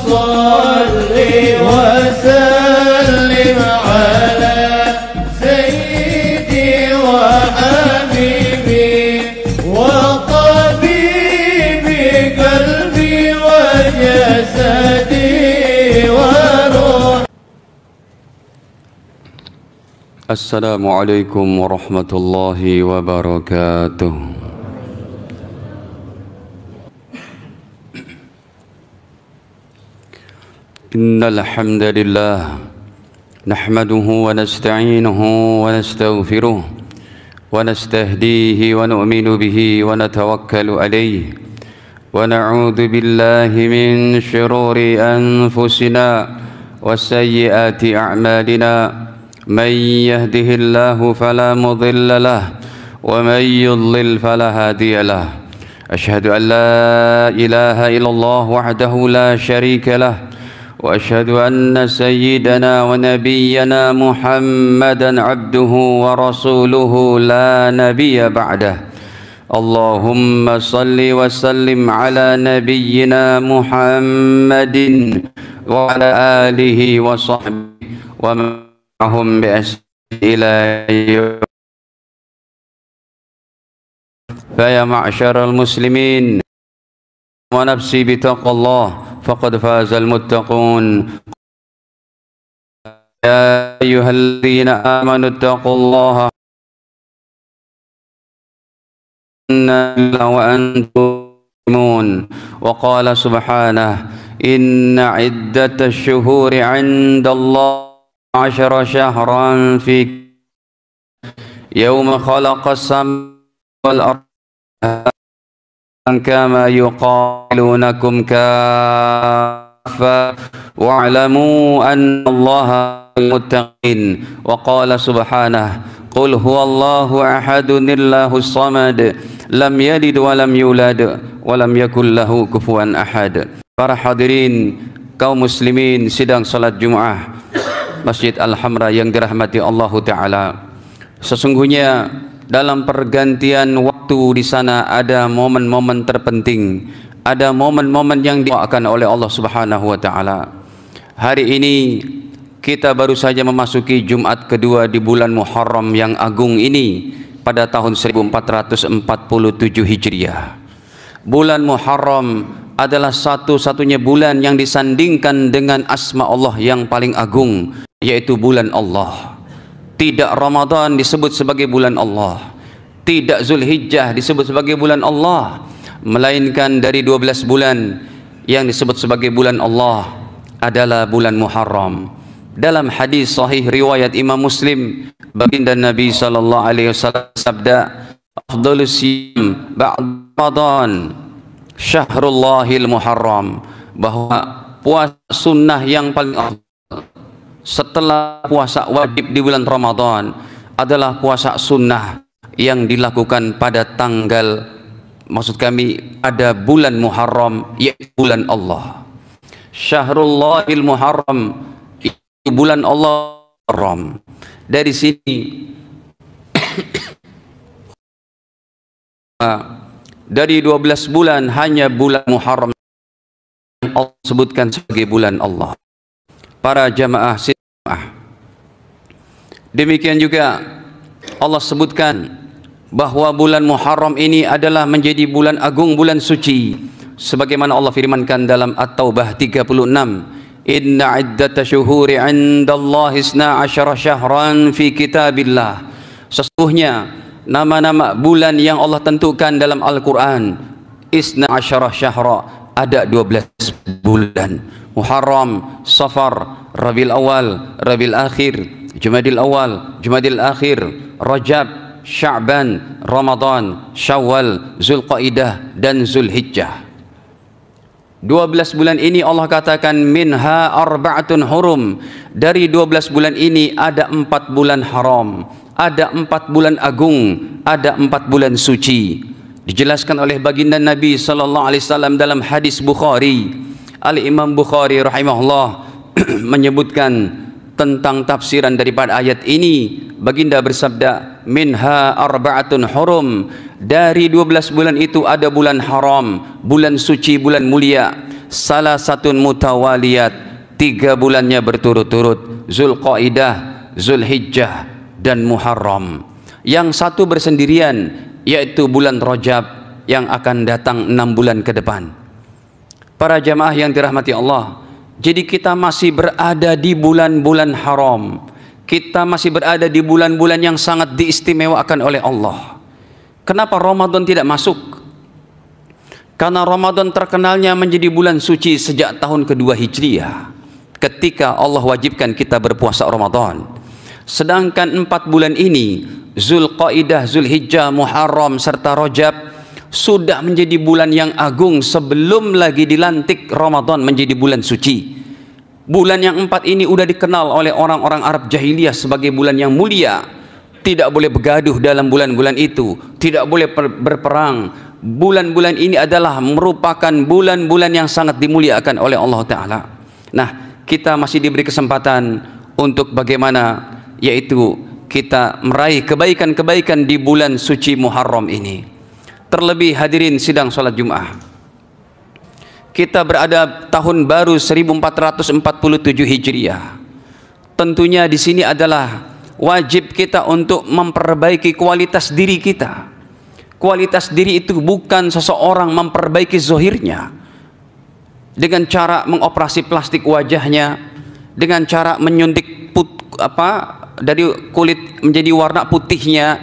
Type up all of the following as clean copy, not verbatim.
صل وسلم على سيدي وحبيبي وطبيبي قلبي وجسدي وروحي. السلام عليكم ورحمة الله وبركاته. إن الحمد لله نحمده ونستعينه ونستغفره ونستهديه ونؤمن به ونتوكل عليه ونعوذ بالله من شرور أنفسنا وسيئات أعمالنا. من يهده الله فلا مضل له ومن يضلل فلا هادي له. أشهد أن لا إله إلا الله وحده لا شريك له وأشهد أن سيدنا ونبينا محمدا عبده ورسوله لا نبي بعده. اللهم صل وسلم على نبينا محمد وعلى آله وصحبه ومن معهم بإحسان إلى يوم. فيا معشر المسلمين ونفسي بتقوى الله فقد فاز المتقون. يا أيها الذين آمنوا اتقوا الله وأنتم مسلمون. وقال سبحانه إن عدة الشهور عند الله 10 شهرا في يوم خلق السماوات والأرض كما يقاتلونكم كافة واعلموا أن الله المتقين. وقال سبحانه قل هو الله أحد الله الصمد لم يلد ولم يولد ولم يكن له كفوا أحد. Para hadirin kaum muslimin sidang salat Jumat Masjid Al-Hamra yang dirahmati Allah Ta'ala, sesungguhnya dalam pergantian waktu di sana ada momen-momen terpenting, ada momen-momen yang didoakan oleh Allah Subhanahu wa Ta'ala. Hari ini kita baru saja memasuki Jumat kedua di bulan Muharram yang agung ini pada tahun 1447 Hijriah. Bulan Muharram adalah satu-satunya bulan yang disandingkan dengan asma Allah yang paling agung, yaitu bulan Allah. Tidak Ramadan disebut sebagai bulan Allah, tidak Zulhijjah disebut sebagai bulan Allah, melainkan dari 12 bulan yang disebut sebagai bulan Allah adalah bulan Muharram. Dalam hadis sahih riwayat Imam Muslim, baginda Nabi sallallahu alaihi wasallam sabda, afdhalus siyam ba'da Ramadan Syahrullahil Muharram, bahwa puasa sunnah yang paling afdal setelah puasa wajib di bulan Ramadan adalah puasa sunnah yang dilakukan pada tanggal, maksud kami pada bulan Muharram, yaitu bulan Allah. Syahrullahil Muharram, itu bulan Allah Muharram. Dari sini dari 12 bulan hanya bulan Muharram yang Allah sebutkan sebagai bulan Allah. Para jamaah sidang, demikian juga Allah sebutkan bahwa bulan Muharram ini adalah menjadi bulan agung, bulan suci, sebagaimana Allah firmankan dalam At-Taubah 36, inna iddata syuhuri indallahi 12 syahran fi kitabillah. Sesungguhnya nama-nama bulan yang Allah tentukan dalam Al-Quran, isna asyarah syahra, ada 12 bulan. Muharram, Safar, Rabiul Awal, Rabiul Akhir, Jumadil Awal, Jumadil Akhir, Rajab, Sya'ban, Ramadan, Syawal, Zulqaidah dan Zulhijjah. 12 bulan ini Allah katakan minha arba'atun hurum. Dari 12 bulan ini ada 4 bulan haram, ada 4 bulan agung, ada 4 bulan suci. Dijelaskan oleh baginda Nabi sallallahu alaihi wasallam dalam hadis Bukhari. Al-Imam Bukhari rahimahullah menyebutkan tentang tafsiran daripada ayat ini. Baginda bersabda, minha arba'atun hurum. Dari 12 bulan itu ada bulan haram, bulan suci, bulan mulia. salasatun mutawaliyat, 3 bulannya berturut-turut, Zulqaidah, Zulhijjah dan Muharram. Yang satu bersendirian, yaitu bulan Rajab yang akan datang 6 bulan ke depan. Para jamaah yang dirahmati Allah, jadi kita masih berada di bulan-bulan haram. Kita masih berada di bulan-bulan yang sangat diistimewakan oleh Allah. Kenapa Ramadan tidak masuk? Karena Ramadan terkenalnya menjadi bulan suci sejak tahun kedua Hijriah, ketika Allah wajibkan kita berpuasa Ramadan. Sedangkan 4 bulan ini, Zulqaidah, Zulhijjah, Muharram serta Rajab, sudah menjadi bulan yang agung sebelum lagi dilantik Ramadan menjadi bulan suci. Bulan yang 4 ini sudah dikenal oleh orang-orang Arab jahiliyah sebagai bulan yang mulia. Tidak boleh bergaduh dalam bulan-bulan itu, tidak boleh berperang. Bulan-bulan ini adalah merupakan bulan-bulan yang sangat dimuliakan oleh Allah Ta'ala. Nah, kita masih diberi kesempatan untuk bagaimana, yaitu kita meraih kebaikan-kebaikan di bulan suci Muharram ini. Terlebih hadirin sidang salat Jumat, kita berada tahun baru 1447 Hijriah. Tentunya di sini adalah wajib kita untuk memperbaiki kualitas diri kita. Kualitas diri itu bukan seseorang memperbaiki zahirnya dengan cara mengoperasi plastik wajahnya, dengan cara menyuntik dari kulit menjadi warna putihnya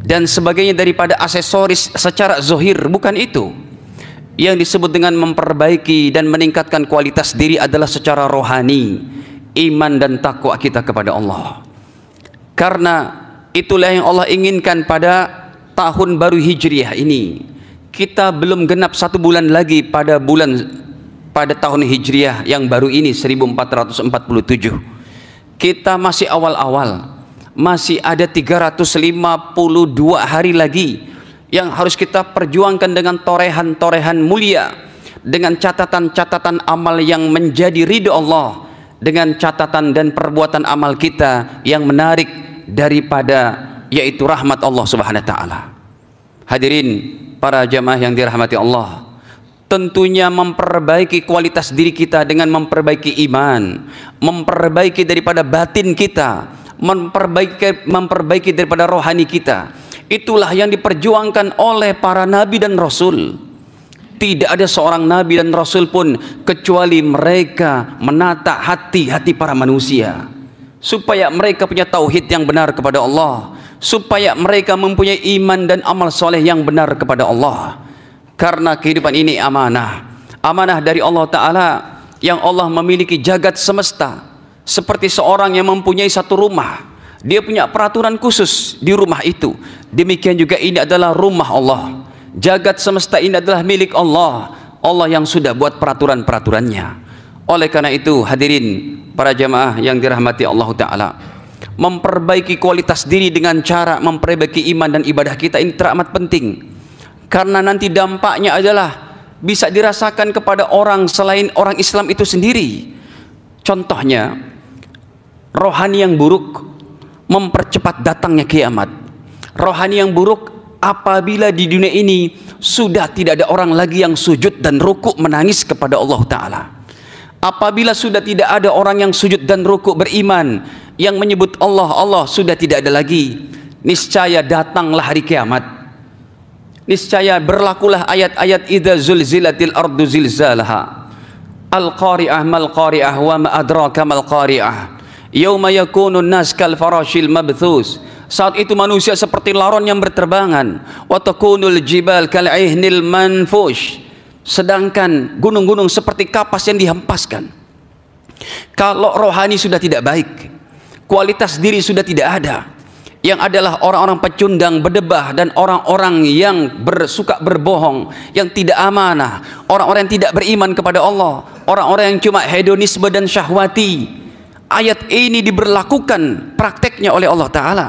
dan sebagainya daripada aksesoris secara zahir. Bukan itu. Yang disebut dengan memperbaiki dan meningkatkan kualitas diri adalah secara rohani, iman dan takwa kita kepada Allah. Karena itulah yang Allah inginkan pada tahun baru Hijriah ini. Kita belum genap 1 bulan lagi pada tahun Hijriah yang baru ini 1447. Kita masih awal-awal, masih ada 352 hari lagi yang harus kita perjuangkan dengan torehan-torehan mulia, dengan catatan-catatan amal yang menjadi ridho Allah, dengan catatan dan perbuatan amal kita yang menarik daripada yaitu rahmat Allah Subhanahu wa taala. Hadirin para jamaah yang dirahmati Allah, tentunya memperbaiki kualitas diri kita dengan memperbaiki iman, memperbaiki daripada batin kita, memperbaiki daripada rohani kita. Itulah yang diperjuangkan oleh para nabi dan rasul. Tidak ada seorang nabi dan rasul pun kecuali mereka menata hati-hati para manusia supaya mereka punya tauhid yang benar kepada Allah, supaya mereka mempunyai iman dan amal soleh yang benar kepada Allah. Karena kehidupan ini amanah, amanah dari Allah Ta'ala, yang Allah memiliki jagat semesta. Seperti seorang yang mempunyai satu rumah, dia punya peraturan khusus di rumah itu. Demikian juga ini adalah rumah Allah. Jagat semesta ini adalah milik Allah. Allah yang sudah buat peraturan-peraturannya. Oleh karena itu hadirin para jamaah yang dirahmati Allah Ta'ala, memperbaiki kualitas diri dengan cara memperbaiki iman dan ibadah kita ini teramat penting. Karena nanti dampaknya adalah bisa dirasakan kepada orang selain orang Islam itu sendiri. Contohnya, rohani yang buruk mempercepat datangnya kiamat. Rohani yang buruk apabila di dunia ini sudah tidak ada orang lagi yang sujud dan rukuk menangis kepada Allah Ta'ala. Apabila sudah tidak ada orang yang sujud dan rukuk beriman, yang menyebut Allah, Allah sudah tidak ada lagi, niscaya datanglah hari kiamat. Niscaya berlakulah ayat-ayat idza zulzilatil ardu zilzalaha, al-qari'ah mal qari'ah wa ma adraka mal qari'ah, yauma yakunun nas kal farashil mabthus. Saat itu manusia seperti laron yang berterbangan, wa takunul jibal kal ihnil manfush. Sedangkan gunung-gunung seperti kapas yang dihempaskan. Kalau rohani sudah tidak baik, kualitas diri sudah tidak ada, yang adalah orang-orang pecundang, berdebah, dan orang-orang yang suka berbohong, yang tidak amanah, orang-orang yang tidak beriman kepada Allah, orang-orang yang cuma hedonisme dan syahwati. Ayat ini diberlakukan prakteknya oleh Allah Ta'ala.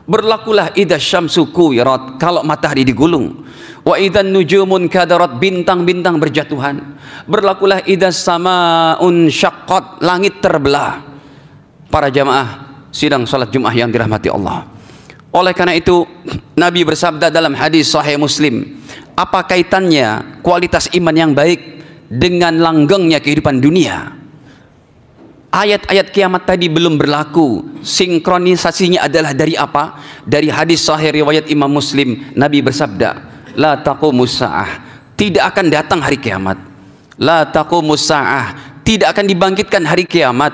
Berlakulah idza syamsu kuwirat, kalau matahari digulung. Wa idzan nujumun kadarat, bintang-bintang berjatuhan. Berlakulah idza samaun syaqqat, langit terbelah. Para jamaah sidang salat Jumat yang dirahmati Allah. Oleh karena itu Nabi bersabda dalam hadis sahih Muslim, apa kaitannya kualitas iman yang baik dengan langgengnya kehidupan dunia. Ayat-ayat kiamat tadi belum berlaku. Sinkronisasinya adalah dari apa? Dari hadis sahih riwayat Imam Muslim. Nabi bersabda, la taqumus sa'ah, tidak akan datang hari kiamat. La taqumus sa'ah, tidak akan dibangkitkan hari kiamat.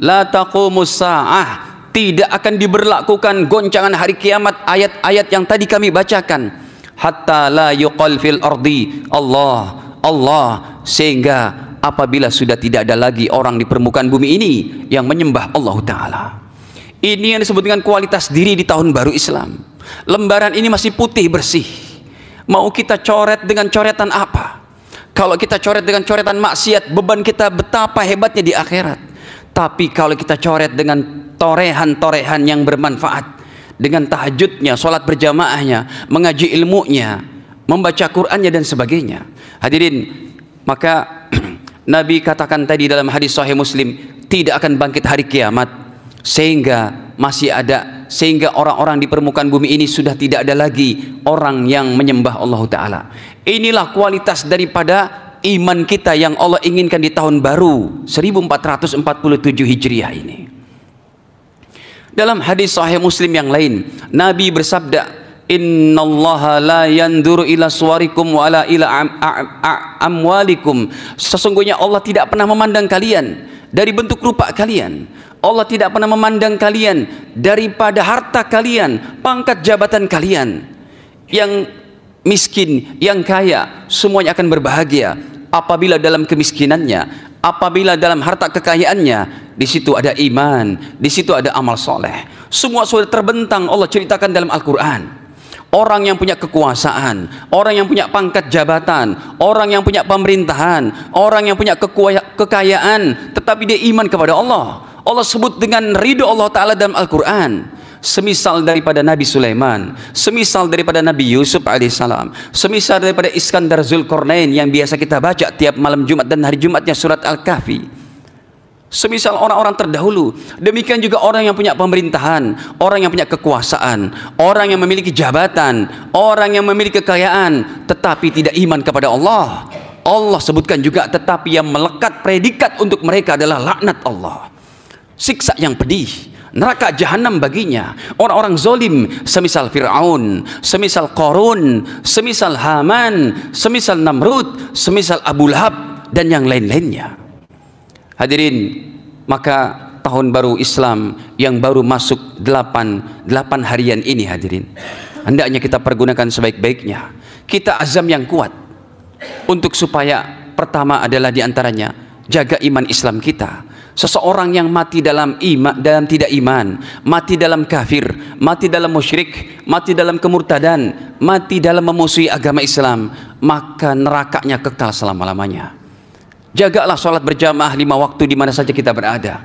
La taqumus sa'ah, tidak akan diberlakukan goncangan hari kiamat. Ayat-ayat yang tadi kami bacakan. Hatta la yuqal fil ardi Allah, Allah, sehingga apabila sudah tidak ada lagi orang di permukaan bumi ini yang menyembah Allah Ta'ala. Ini yang disebut dengan kualitas diri di tahun baru Islam. Lembaran ini masih putih bersih. Mau kita coret dengan coretan apa? Kalau kita coret dengan coretan maksiat, beban kita betapa hebatnya di akhirat. Tapi kalau kita coret dengan torehan-torehan yang bermanfaat, dengan tahajudnya, sholat berjamaahnya, mengaji ilmunya, membaca Qur'annya dan sebagainya. Hadirin, maka Nabi katakan tadi dalam hadis sahih Muslim, tidak akan bangkit hari kiamat sehingga masih ada, sehingga orang-orang di permukaan bumi ini sudah tidak ada lagi orang yang menyembah Allah Ta'ala. Inilah kualitas daripada iman kita yang Allah inginkan di tahun baru 1447 Hijriah ini. Dalam hadis sahih Muslim yang lain, Nabi bersabda, innallaha la yanduru ila suwarikum wa la ila amwalikum. Sesungguhnya Allah tidak pernah memandang kalian dari bentuk rupa kalian. Allah tidak pernah memandang kalian daripada harta kalian, pangkat jabatan kalian. Yang miskin, yang kaya, semuanya akan berbahagia apabila dalam kemiskinannya, apabila dalam harta kekayaannya, di situ ada iman, di situ ada amal soleh. Semua sudah terbentang Allah ceritakan dalam Al-Quran. Orang yang punya kekuasaan, orang yang punya pangkat jabatan, orang yang punya pemerintahan, orang yang punya kekayaan, tetapi dia iman kepada Allah. Allah sebut dengan ridho Allah Ta'ala dalam Al-Quran. Semisal daripada Nabi Sulaiman, semisal daripada Nabi Yusuf alaihissalam, semisal daripada Iskandar Zulkarnain yang biasa kita baca tiap malam Jumat dan hari Jumatnya surat Al-Kahfi. Semisal orang-orang terdahulu, demikian juga orang yang punya pemerintahan, orang yang punya kekuasaan, orang yang memiliki jabatan, orang yang memiliki kekayaan, tetapi tidak iman kepada Allah. Allah sebutkan juga, tetapi yang melekat predikat untuk mereka adalah laknat Allah, siksa yang pedih, neraka jahanam baginya. Orang-orang zolim semisal Fir'aun, semisal Qarun, semisal Haman, semisal Namrud, semisal Abu Lahab dan yang lain-lainnya. Hadirin, maka tahun baru Islam yang baru masuk 8 harian ini, hadirin, hendaknya kita pergunakan sebaik-baiknya. Kita azam yang kuat untuk supaya pertama adalah diantaranya jaga iman Islam kita. Seseorang yang mati dalam iman, dalam tidak iman, mati dalam kafir, mati dalam musyrik, mati dalam kemurtadan, mati dalam memusuhi agama Islam, maka nerakanya kekal selama-lamanya. Jagalah sholat berjamaah 5 waktu di mana saja kita berada.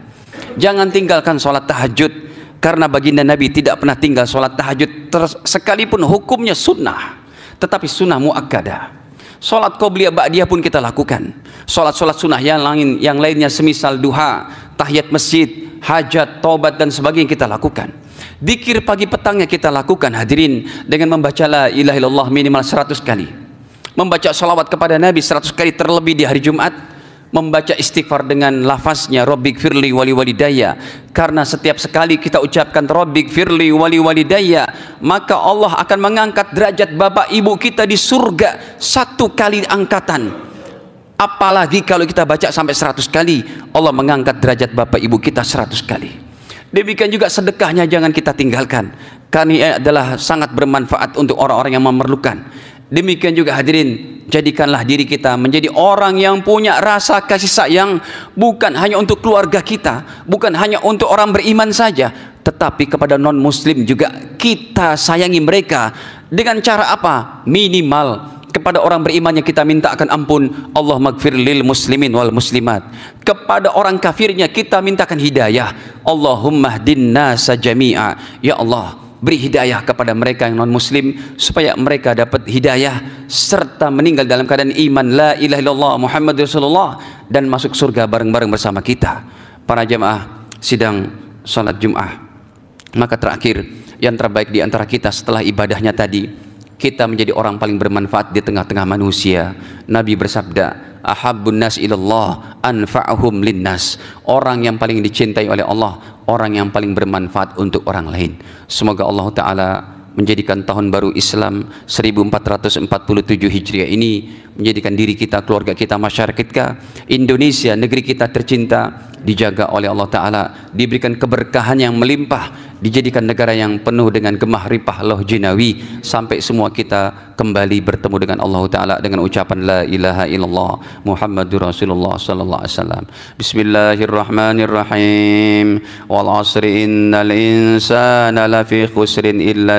Jangan tinggalkan sholat tahajud, karena baginda Nabi tidak pernah tinggal sholat tahajud sekalipun hukumnya sunnah, tetapi sunnah muakkadah. Sholat qobliyah ba'diyah pun kita lakukan. Sholat-sholat sunnah yang lainnya semisal duha, tahiyat masjid, hajat, taubat dan sebagainya kita lakukan. Dzikir pagi petangnya kita lakukan, hadirin, dengan membaca la ilaha illallah minimal 100 kali, membaca salawat kepada Nabi 100 kali terlebih di hari Jumat, membaca istighfar dengan lafaznya Rabbik firli wali walidayya, karena setiap sekali kita ucapkan Rabbik firli wali walidayya, maka Allah akan mengangkat derajat bapak ibu kita di surga 1 kali angkatan. Apalagi kalau kita baca sampai 100 kali, Allah mengangkat derajat bapak ibu kita 100 kali. Demikian juga sedekahnya jangan kita tinggalkan, karena ini adalah sangat bermanfaat untuk orang-orang yang memerlukan. Demikian juga hadirin, jadikanlah diri kita menjadi orang yang punya rasa kasih sayang, bukan hanya untuk keluarga kita, bukan hanya untuk orang beriman saja, tetapi kepada non muslim juga kita sayangi mereka. Dengan cara apa? Minimal kepada orang berimannya kita minta akan ampun, Allah maghfir lil muslimin wal muslimat. Kepada orang kafirnya kita mintakan hidayah, Allahumma hdin nasa jami'a, ya Allah beri hidayah kepada mereka yang non muslim supaya mereka dapat hidayah serta meninggal dalam keadaan iman la ilaha illallah Muhammad Rasulullah dan masuk surga bareng-bareng bersama kita. Para jamaah sidang salat Jum'ah, maka terakhir yang terbaik di antara kita setelah ibadahnya tadi, kita menjadi orang paling bermanfaat di tengah-tengah manusia. Nabi bersabda, ahabbun nas ilallah anfa'uhum linnas. Orang yang paling dicintai oleh Allah, orang yang paling bermanfaat untuk orang lain. Semoga Allah Ta'ala menjadikan tahun baru Islam 1447 Hijriah ini menjadikan diri kita, keluarga kita, masyarakat kita, Indonesia, negeri kita tercinta, dijaga oleh Allah Ta'ala, diberikan keberkahan yang melimpah, dijadikan negara yang penuh dengan gemah ripah loh jinawi, sampai semua kita kembali bertemu dengan Allah Ta'ala dengan ucapan la ilaha illallah Muhammadur Rasulullah sallallahu alaihi wasallam. Bismillahirrahmanirrahim. Wal asri innal insana lafi khusrin illa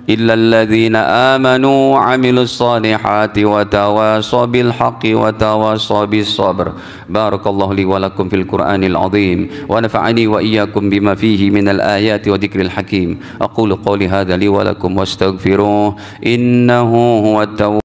الذين آمنوا وعملوا الصالحات وتواصوا بالحق وتواصوا بالصبر. بارك الله لي ولكم في القرآن العظيم ونفعني وإياكم بما فيه من الآيات وذكر الحكيم. أقول قولي هذا لي ولكم واستغفروه إنه هو التواب.